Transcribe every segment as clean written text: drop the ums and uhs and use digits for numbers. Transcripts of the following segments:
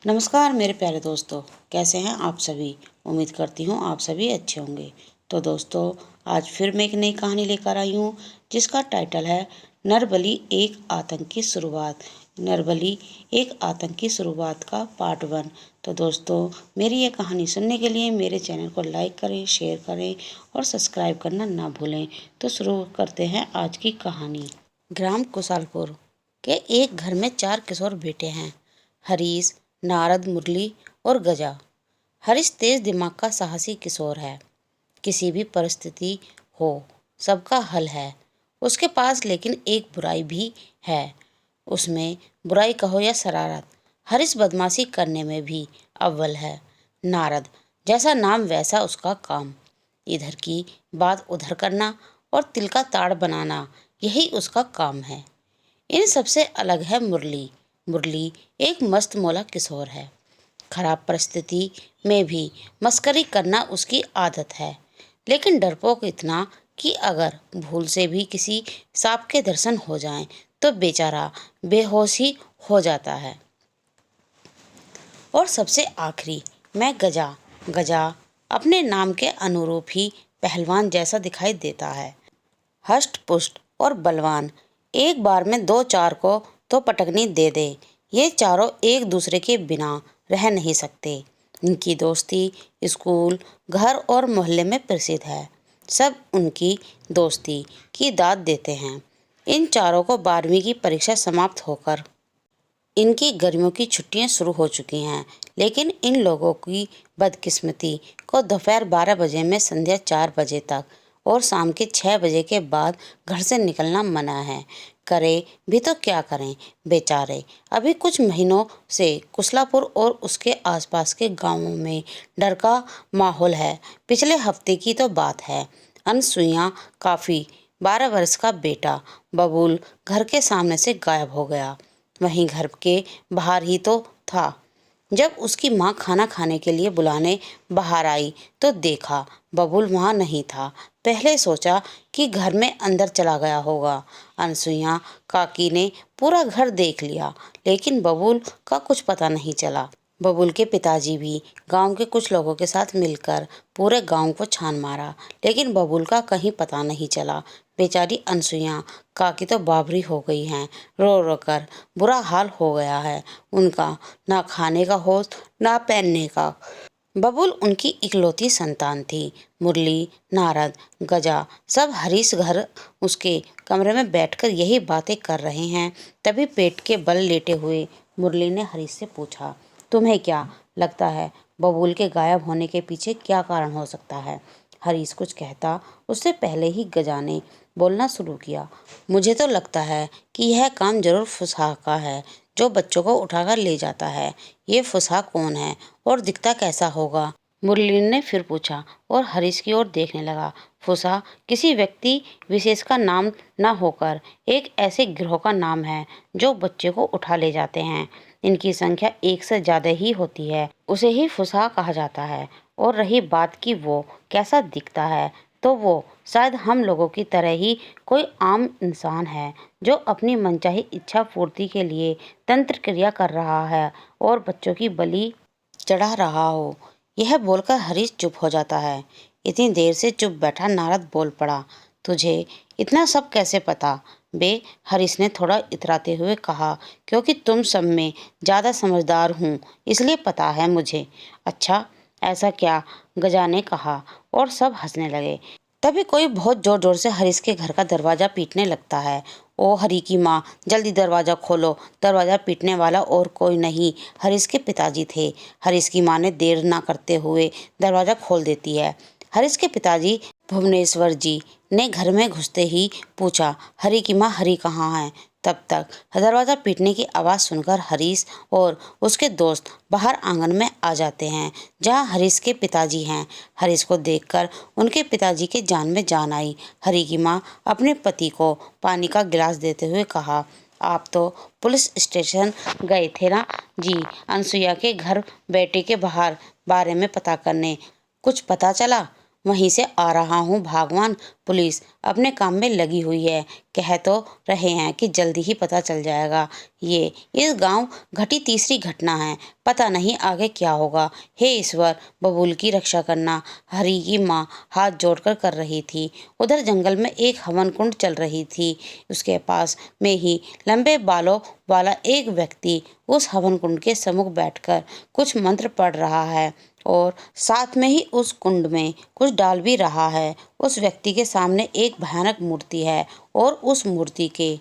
नमस्कार मेरे प्यारे दोस्तों, कैसे हैं आप सभी। उम्मीद करती हूँ आप सभी अच्छे होंगे। तो दोस्तों, आज फिर मैं एक नई कहानी लेकर आई हूँ जिसका टाइटल है नरबली एक आतंक की शुरुआत। नरबली एक आतंक की शुरुआत का पार्ट 1। तो दोस्तों, मेरी ये कहानी सुनने के लिए मेरे चैनल को लाइक करें, शेयर करें और सब्सक्राइब करना ना भूलें। तो शुरू करते हैं आज की कहानी। ग्राम कुशालपुर के एक घर में 4 किशोर बेटे हैं, हरीश, नारद, मुरली और गजा। हरीश तेज दिमाग का साहसी किशोर है। किसी भी परिस्थिति हो, सबका हल है उसके पास। लेकिन एक बुराई भी है उसमें। बुराई कहो या शरारत, हरीश बदमाशी करने में भी अव्वल है। नारद, जैसा नाम वैसा उसका काम। इधर की बात उधर करना और तिल का ताड़ बनाना, यही उसका काम है। इन सबसे अलग है मुरली। मुरली एक मस्त मौला किशोर है। खराब परिस्थिति में भी मस्करी करना उसकी आदत है। लेकिन डरपोक इतना कि अगर भूल से भी किसी सांप के दर्शन हो जाएं तो बेचारा बेहोश ही हो जाता है। और सबसे आखिरी मैं गजा। गजा अपने नाम के अनुरूप ही पहलवान जैसा दिखाई देता है। हष्ट पुष्ट और बलवान, एक बार में 2-4 को तो पटकनी दे दे। ये चारों एक दूसरे के बिना रह नहीं सकते। इनकी दोस्ती स्कूल, घर और मोहल्ले में प्रसिद्ध है। सब उनकी दोस्ती की दाद देते हैं। इन चारों को 12वीं की परीक्षा समाप्त होकर इनकी गर्मियों की छुट्टियां शुरू हो चुकी हैं। लेकिन इन लोगों की बदकिस्मती को दोपहर 12 बजे में संध्या 4 बजे तक और शाम के 6 बजे के बाद घर से निकलना मना है। करे भी तो क्या करें बेचारे। अभी कुछ महीनों से कुशलापुर और उसके आसपास के गांवों में डर का माहौल है। पिछले हफ्ते की तो बात है, अनसुईया काफ़ी 12 वर्ष का बेटा बबूल घर के सामने से गायब हो गया। वहीं घर के बाहर ही तो था। जब उसकी माँ खाना खाने के लिए बुलाने बाहर आई तो देखा बबूल वहाँ नहीं था। पहले सोचा कि घर में अंदर चला गया होगा। अनसुईया काकी ने पूरा घर देख लिया, लेकिन बबूल का कुछ पता नहीं चला। बबूल के पिताजी भी गांव के कुछ लोगों के साथ मिलकर पूरे गांव को छान मारा, लेकिन बबूल का कहीं पता नहीं चला। बेचारी अनसुईया काकी तो बावरी हो गई हैं। रो रो कर बुरा हाल हो गया है उनका। ना खाने का होश, ना पहनने का। बबूल उनकी इकलौती संतान थी। मुरली, नारद, गजा सब हरीश घर उसके कमरे में बैठकर यही बातें कर रहे हैं। तभी पेट के बल लेटे हुए मुरली ने हरीश से पूछा, तुम्हें क्या लगता है बबूल के गायब होने के पीछे क्या कारण हो सकता है। हरीश कुछ कहता उससे पहले ही गजा ने बोलना शुरू किया, मुझे तो लगता है कि यह काम जरूर फुसहा का है जो बच्चों को उठाकर ले जाता है। ये फुसहा कौन है और दिखता कैसा होगा। मुरली ने फिर पूछा और हरीश की ओर देखने लगा। फुसहा किसी व्यक्ति विशेष का नाम न होकर एक ऐसे गिरोह का नाम है जो बच्चे को उठा ले जाते हैं। इनकी संख्या 1 से ज़्यादा ही होती है, उसे ही फुसहा कहा जाता है। और रही बात कि वो कैसा दिखता है, तो वो शायद हम लोगों की तरह ही कोई आम इंसान है जो अपनी मनचाही इच्छा पूर्ति के लिए तंत्र क्रिया कर रहा है और बच्चों की बलि चढ़ा रहा हो। यह बोलकर हरीश चुप हो जाता है। इतनी देर से चुप बैठा नारद बोल पड़ा, तुझे इतना सब कैसे पता बे। हरीश ने थोड़ा इतराते हुए कहा, क्योंकि तुम सब में ज़्यादा समझदार हूँ इसलिए पता है मुझे। अच्छा ऐसा क्या, गजा ने कहा और सब हंसने लगे। तभी कोई बहुत जोर जोर से हरीश के घर का दरवाज़ा पीटने लगता है। ओ हरी की माँ, जल्दी दरवाज़ा खोलो। दरवाज़ा पीटने वाला और कोई नहीं, हरीश के पिताजी थे। हरीश की माँ ने देर ना करते हुए दरवाज़ा खोल देती है। हरीश के पिताजी भुवनेश्वर जी ने घर में घुसते ही पूछा, हरी की माँ, हरी कहाँ है। तब तक दरवाज़ा पीटने की आवाज़ सुनकर हरीश और उसके दोस्त बाहर आंगन में आ जाते हैं, जहां हरीश के पिताजी हैं। हरीश को देखकर उनके पिताजी के जान में जान आई। हरी की माँ अपने पति को पानी का गिलास देते हुए कहा, आप तो पुलिस स्टेशन गए थे ना जी, अनसुईया के घर बेटे के बारे में पता करने। कुछ पता चला। वहीं से आ रहा हूँ। भगवान, पुलिस अपने काम में लगी हुई है। कह तो रहे हैं कि जल्दी ही पता चल जाएगा। ये इस गांव घटी तीसरी घटना है। पता नहीं आगे क्या होगा। हे ईश्वर, बबूल की रक्षा करना। हरी की माँ हाथ जोड़कर कर रही थी। उधर जंगल में एक हवन कुंड चल रही थी। उसके पास में ही लंबे बालों वाला एक व्यक्ति उस हवन कुंड के सम्मुख बैठकर कुछ मंत्र पढ़ रहा है और साथ में ही उस कुंड में कुछ डाल भी रहा है। उस व्यक्ति के सामने एक भयानक मूर्ति है और उस मूर्ति के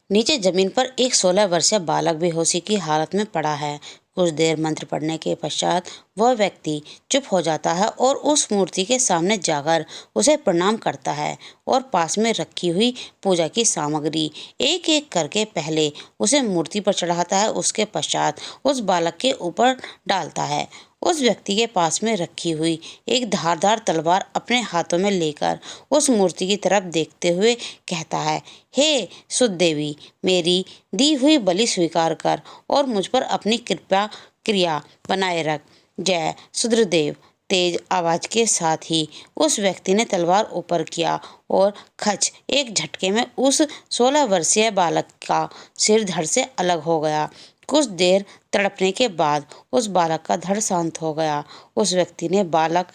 नीचे जमीन पर एक 16 वर्षीय बालक बेहोशी की हालत में पड़ा है। कुछ देर मंत्र पढ़ने के पश्चात वह व्यक्ति चुप हो जाता है और उस मूर्ति के सामने जाकर उसे प्रणाम करता है और पास में रखी हुई पूजा की सामग्री एक एक करके पहले उसे मूर्ति पर चढ़ाता है, उसके पश्चात उस बालक के ऊपर डालता है। उस व्यक्ति के पास में रखी हुई एक धारदार तलवार अपने हाथों में लेकर उस मूर्ति की तरफ देखते हुए कहता है, हे सुदेवी, मेरी दी हुई बलि स्वीकार कर और मुझ पर अपनी कृपा क्रिया बनाए रख। जय सुद्रदेव। तेज आवाज के साथ ही उस व्यक्ति ने तलवार ऊपर किया और खच एक झटके में उस 16 वर्षीय बालक का सिर धड़ से अलग हो गया। कुछ देर तड़पने के बाद उस बालक का धड़ शांत हो गया। उस व्यक्ति ने बालक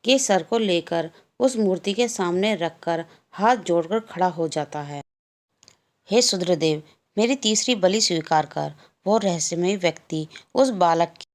के सर को लेकर उस मूर्ति के सामने रखकर हाथ जोड़कर खड़ा हो जाता है। हे सुद्रदेव, मेरी तीसरी बलि स्वीकार कर। वो रहस्यमयी व्यक्ति उस बालक के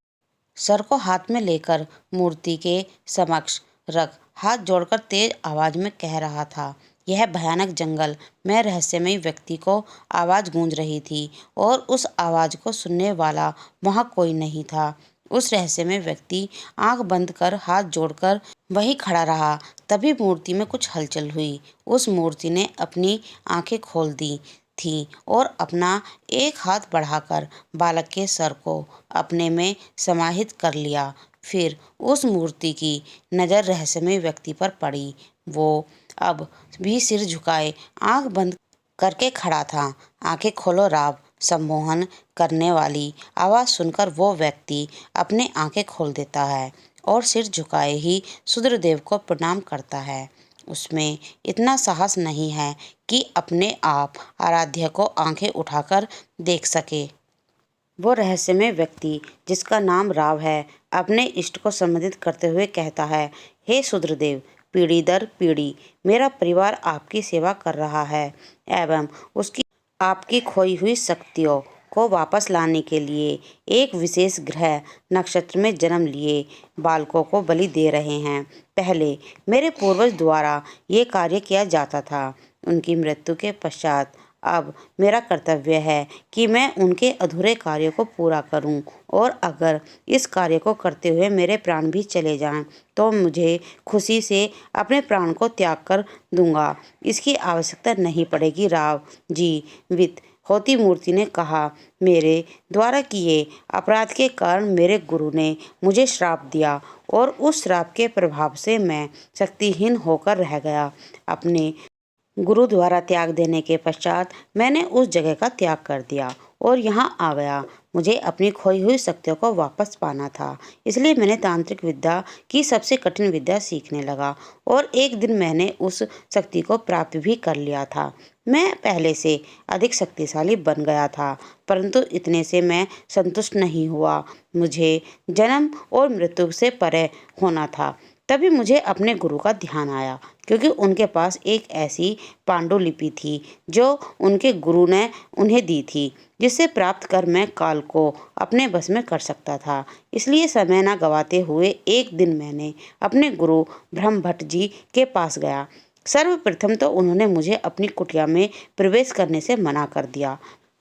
सर को हाथ में लेकर मूर्ति के समक्ष रख हाथ जोड़कर तेज आवाज में कह रहा था। यह भयानक जंगल में रहस्यमयी व्यक्ति को आवाज गूंज रही थी और उस आवाज को सुनने वाला वहां कोई नहीं था। उस रहस्यमय व्यक्ति आंख बंद कर हाथ जोड़कर वहीं खड़ा रहा। तभी मूर्ति में कुछ हलचल हुई। उस मूर्ति ने अपनी आंखें खोल दी थी और अपना एक हाथ बढ़ाकर बालक के सर को अपने में समाहित कर लिया। फिर उस मूर्ति की नज़र रहस्यमय व्यक्ति पर पड़ी। वो अब भी सिर झुकाए आंख बंद करके खड़ा था। आंखें खोलो राव, सम्मोहन करने वाली आवाज़ सुनकर वो व्यक्ति अपने आंखें खोल देता है और सिर झुकाए ही सुद्रदेव को प्रणाम करता है। उसमें इतना साहस नहीं है कि अपने आप आराध्य को आंखें उठाकर देख सके। वो रहस्यमय व्यक्ति, जिसका नाम राव है, अपने इष्ट को संबोधित करते हुए कहता है, हे सुद्रदेव, पीढ़ी दर पीढ़ी मेरा परिवार आपकी सेवा कर रहा है एवं उसकी आपकी खोई हुई शक्तियों को वापस लाने के लिए एक विशेष ग्रह नक्षत्र में जन्म लिए बालकों को बलि दे रहे हैं। पहले मेरे पूर्वज द्वारा ये कार्य किया जाता था। उनकी मृत्यु के पश्चात अब मेरा कर्तव्य है कि मैं उनके अधूरे कार्य को पूरा करूं और अगर इस कार्य को करते हुए मेरे प्राण भी चले जाएं तो मुझे खुशी से अपने प्राण को त्याग कर दूंगा। इसकी आवश्यकता नहीं पड़ेगी राव जी। वित्त होती मूर्ति ने कहा, मेरे द्वारा किए अपराध के कारण मेरे गुरु ने मुझे श्राप दिया और उस श्राप के प्रभाव से मैं शक्तिहीन होकर रह गया। अपने गुरु द्वारा त्याग देने के पश्चात मैंने उस जगह का त्याग कर दिया और यहाँ आ गया। मुझे अपनी खोई हुई शक्तियों को वापस पाना था, इसलिए मैंने तांत्रिक विद्या की सबसे कठिन विद्या सीखने लगा और एक दिन मैंने उस शक्ति को प्राप्त भी कर लिया था। मैं पहले से अधिक शक्तिशाली बन गया था, परंतु इतने से मैं संतुष्ट नहीं हुआ। मुझे जन्म और मृत्यु से परे होना था। तभी मुझे अपने गुरु का ध्यान आया, क्योंकि उनके पास एक ऐसी पांडुलिपि थी जो उनके गुरु ने उन्हें दी थी, जिसे प्राप्त कर मैं काल को अपने बस में कर सकता था। इसलिए समय न गंवाते हुए एक दिन मैंने अपने गुरु ब्रह्मभट्ट जी के पास गया। सर्वप्रथम तो उन्होंने मुझे अपनी कुटिया में प्रवेश करने से मना कर दिया,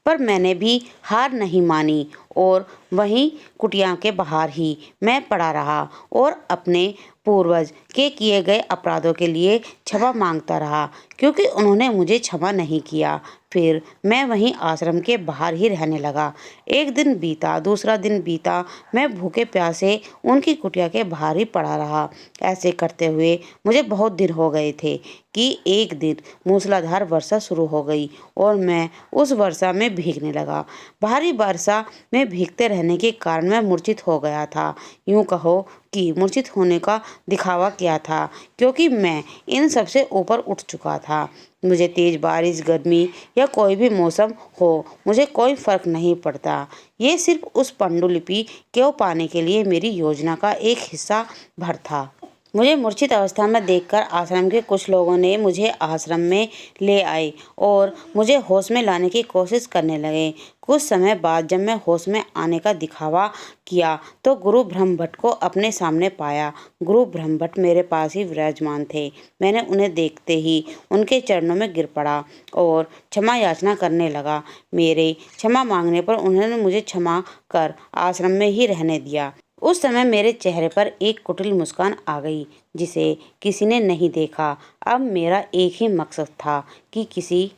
पर मैंने भी हार नहीं मानी और वहीं कुटिया के बाहर ही मैं पड़ा रहा और अपने पूर्वज के किए गए अपराधों के लिए क्षमा मांगता रहा, क्योंकि उन्होंने मुझे क्षमा नहीं किया। फिर मैं वहीं आश्रम के बाहर ही रहने लगा। एक दिन बीता, दूसरा दिन बीता, मैं भूखे प्यासे उनकी कुटिया के बाहर ही पड़ा रहा। ऐसे करते हुए मुझे बहुत दिन हो गए थे कि एक दिन मूसलाधार वर्षा शुरू हो गई और मैं उस वर्षा में भीगने लगा। भारी वर्षा में भीगते रहने के कारण मैं मूर्छित हो गया था। यूँ कहो की मूर्छित होने का दिखावा किया था, क्योंकि मैं इन सबसे ऊपर उठ चुका था। मुझे तेज बारिश, गर्मी या कोई भी मौसम हो, मुझे कोई फर्क नहीं पड़ता। ये सिर्फ उस पांडुलिपि को पाने के लिए मेरी योजना का एक हिस्सा भर था। मुझे मूर्छित अवस्था में देखकर आश्रम के कुछ लोगों ने मुझे आश्रम में ले आए और मुझे होश में लाने की कोशिश करने लगे। कुछ समय बाद जब मैं होश में आने का दिखावा किया तो गुरु ब्रह्मभट्ट को अपने सामने पाया। गुरु ब्रह्मभट्ट मेरे पास ही विराजमान थे। मैंने उन्हें देखते ही उनके चरणों में गिर पड़ा और क्षमा याचना करने लगा। मेरे क्षमा मांगने पर उन्होंने मुझे क्षमा कर आश्रम में ही रहने दिया। उस समय मेरे चेहरे पर एक कुटिल मुस्कान आ गई, जिसे किसी ने नहीं देखा। अब मेरा एक ही मकसद था कि किसी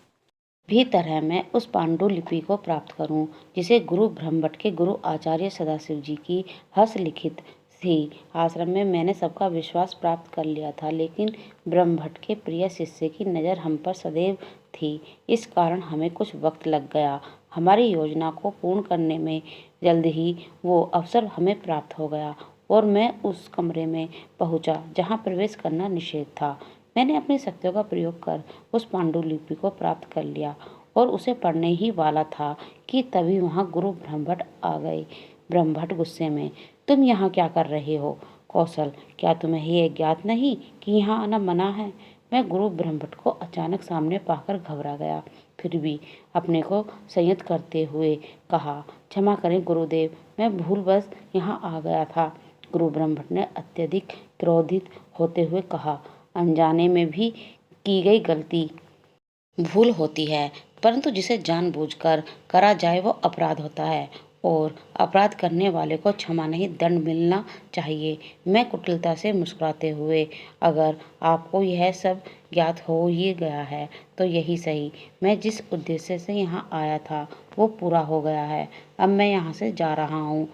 भी तरह मैं उस पांडुलिपि को प्राप्त करूं, जिसे गुरु ब्रह्मभट्ट के गुरु आचार्य सदाशिव जी की हस्तलिखित थी। आश्रम में मैंने सबका विश्वास प्राप्त कर लिया था, लेकिन ब्रह्मभट्ट के प्रिय शिष्य की नज़र हम पर सदैव थी। इस कारण हमें कुछ वक्त लग गया। हमारी योजना को पूर्ण करने में जल्द ही वो अवसर हमें प्राप्त हो गया और मैं उस कमरे में पहुंचा जहां प्रवेश करना निषेध था। मैंने अपनी शक्तियों का प्रयोग कर उस पांडुलिपि को प्राप्त कर लिया और उसे पढ़ने ही वाला था कि तभी वहां गुरु ब्रह्मभट्ट आ गए। ब्रह्मभट्ट गुस्से में, तुम यहाँ क्या कर रहे हो? कौशल, क्या तुम्हें ये ज्ञात नहीं कि यहाँ आना मना है? मैं गुरु ब्रह्मभट्ट को अचानक सामने पाकर घबरा गया, फिर भी अपने को संयत करते हुए कहा, क्षमा करें गुरुदेव, मैं भूलवश यहाँ आ गया था। गुरु ब्रह्मभट्ट ने अत्यधिक क्रोधित होते हुए कहा, अनजाने में भी की गई गलती भूल होती है, परंतु जिसे जानबूझकर करा जाए वो अपराध होता है और अपराध करने वाले को क्षमा नहीं दंड मिलना चाहिए। मैं कुटिलता से मुस्कुराते हुए, अगर आपको यह सब ज्ञात हो ही गया है तो यही सही। मैं जिस उद्देश्य से यहाँ आया था वो पूरा हो गया है। अब मैं यहाँ से जा रहा हूँ।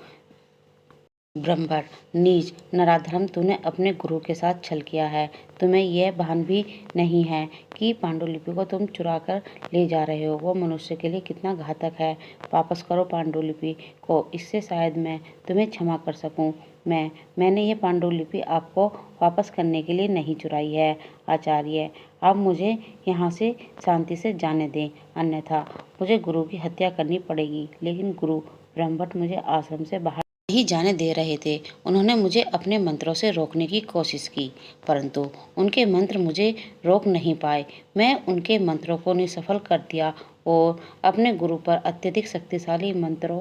ब्रह्मभट्ट, नीच नराधम, तूने अपने गुरु के साथ छल किया है। तुम्हें यह भान भी नहीं है कि पांडुलिपि को तुम चुरा कर ले जा रहे हो। वो मनुष्य के लिए कितना घातक है। वापस करो पांडुलिपि को, इससे शायद मैं तुम्हें क्षमा कर सकूं। मैंने ये पांडुलिपि आपको वापस करने के लिए नहीं चुराई है। आचार्य, आप मुझे यहाँ से शांति से जाने दें, अन्यथा मुझे गुरु की हत्या करनी पड़ेगी। लेकिन गुरु ब्रह्मभट्ट मुझे आश्रम से बाहर नहीं जाने दे रहे थे। उन्होंने मुझे अपने मंत्रों से रोकने की कोशिश की, परंतु उनके मंत्र मुझे रोक नहीं पाए। मैं उनके मंत्रों को निष्फल कर दिया और अपने गुरु पर अत्यधिक शक्तिशाली मंत्रों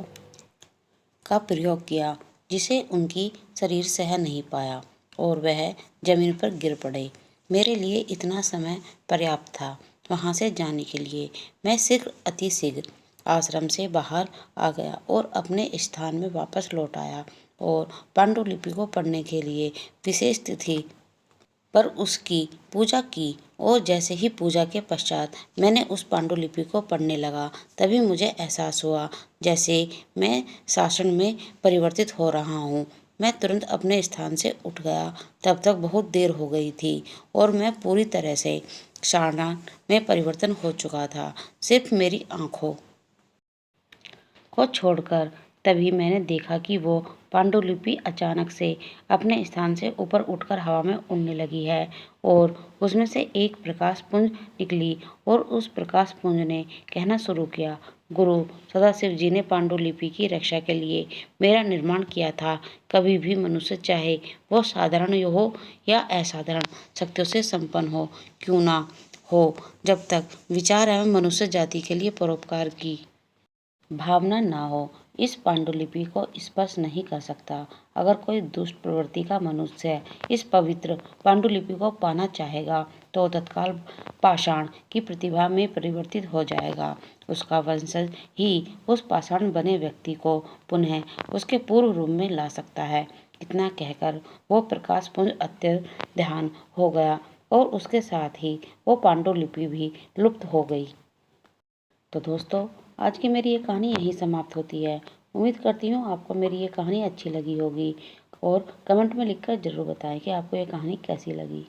का प्रयोग किया, जिसे उनकी शरीर सह नहीं पाया और वह जमीन पर गिर पड़े। मेरे लिए इतना समय पर्याप्त था वहाँ से जाने के लिए। मैं अति शीघ्र आश्रम से बाहर आ गया और अपने स्थान में वापस लौट आया और पांडुलिपि को पढ़ने के लिए विशेष तिथि पर उसकी पूजा की और जैसे ही पूजा के पश्चात मैंने उस पांडुलिपि को पढ़ने लगा, तभी मुझे एहसास हुआ जैसे मैं शासन में परिवर्तित हो रहा हूँ। मैं तुरंत अपने स्थान से उठ गया। तब तक बहुत देर हो गई थी और मैं पूरी तरह से शासन में परिवर्तन हो चुका था। सिर्फ मेरी आंखों को छोड़कर तभी मैंने देखा कि वो पांडुलिपि अचानक से अपने स्थान से ऊपर उठकर हवा में उड़ने लगी है और उसमें से एक प्रकाश पुंज निकली और उस प्रकाश पुंज ने कहना शुरू किया, गुरु सदाशिव जी ने पांडुलिपि की रक्षा के लिए मेरा निर्माण किया था। कभी भी मनुष्य, चाहे वो साधारण हो या असाधारण शक्तियों से संपन्न हो क्यों ना हो, जब तक विचार एवं मनुष्य जाति के लिए परोपकार की भावना ना हो, इस पांडुलिपि को स्पर्श नहीं कर सकता। अगर कोई दुष्ट प्रवृत्ति का मनुष्य इस पवित्र पांडुलिपि को पाना चाहेगा तो तत्काल पाषाण की प्रतिभा में परिवर्तित हो जाएगा। उसका वंशज ही उस पाषाण बने व्यक्ति को पुनः उसके पूर्व रूप में ला सकता है। इतना कहकर वो प्रकाश पुंज अत्यंत ध्यान हो गया और उसके साथ ही वो पांडुलिपि भी लुप्त हो गई। तो दोस्तों, आज की मेरी ये कहानी यहीं समाप्त होती है। उम्मीद करती हूँ आपको मेरी ये कहानी अच्छी लगी होगी और कमेंट में लिखकर ज़रूर बताएं कि आपको ये कहानी कैसी लगी।